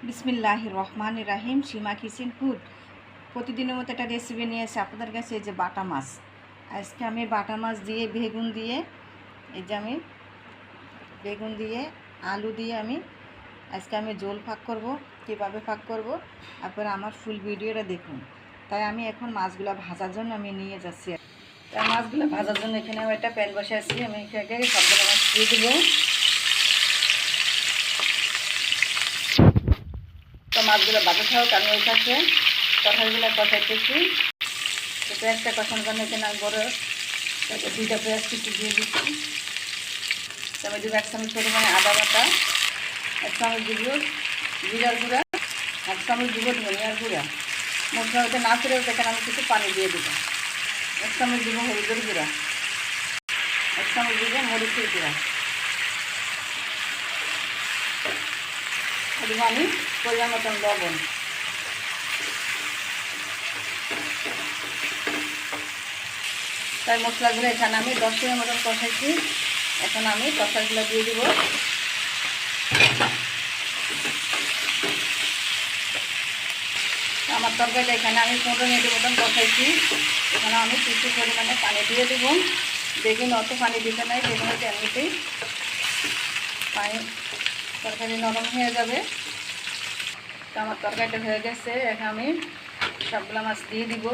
বিসমিল্লাহির রহমানির রহিম। সীমা kitchen food প্রতিদিনের মতো একটা রেসিপি নিয়ে এসে আপনাদের কাছে। এই যে বাটা মাছ, আজকে আমি বাটা মাছ দিয়ে বেগুন দিয়ে, এই যে আমি বেগুন দিয়ে আলু দিয়ে আজকে আমি ঝোল ফাঁক করব। কীভাবে ফাঁক করব আপনারা আমার ফুল ভিডিওটা দেখুন। তাই আমি এখন মাছগুলো ভাজার জন্য আমি নিয়ে যাচ্ছি। তাই মাছগুলো ভাজার জন্য এখানে আমি একটা প্যান বসে আছি। আমি এখানে সবগুলো মাছ দিয়ে দেবো। তো মাছগুলো ভাজা থাকুক, আমি ওই কাছে তরকারিগুলো কষাইতেছি। তো পেঁয়াজটা কষানোর জন্য এখানে আমি বড় দুইটা পেঁয়াজ কিছু দিয়ে দিচ্ছি। আমি দেবো 1 চামচ পরিমাণে আদা বাটা, 1 চামচ দিব জিরার গুঁড়া, 1 চামচ দিব ধনিয়ার গুঁড়া। মশলা হতে না ফিরে এখানে আমি কিছু পানি দিয়ে দেবো। 1 চামচ দিব হলুদের গুঁড়া, 1 চামচ দিব মরিচের গুঁড়া। দিব আমি পরিমাণ মতন লবণ। তাই মশলাগুলো এখানে আমি 10 মিনিট মতন কষাইছি। এখন আমি তরকারিগুলো দিয়ে দিব। আমার তরকারিটা এখানে আমি 15 মিনিটের মতন কষাইছি। এখানে আমি কিছু পরিমাণে পানি দিয়ে দেবো। বেগুন অত পানি দিতে নাই, বেগুনটা এমনিতেই পানি তরকারি নরম হয়ে যাবে। তো আমার তরকারিটা হয়ে গেছে। এখন আমি সবগুলো মাছ দিয়ে দিব।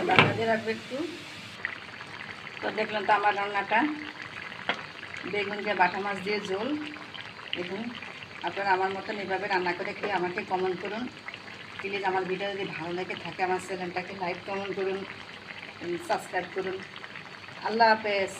ঢাকা দিয়ে রাখবে একটু। তো দেখলাম তো আমার রান্নাটা বেগুন দিয়ে বাটা মাছ দিয়ে ঝোল। দেখুন আপনারা আমার মতন এভাবে রান্না করে খেয়ে আমাকে কমেন্ট করুন। প্লিজ আমার ভিডিও যদি ভালো লেগে থাকে আমার চ্যানেলটাকে লাইক কমেন্ট করুন, সাবস্ক্রাইব করুন। আল্লাহ হাফেজ।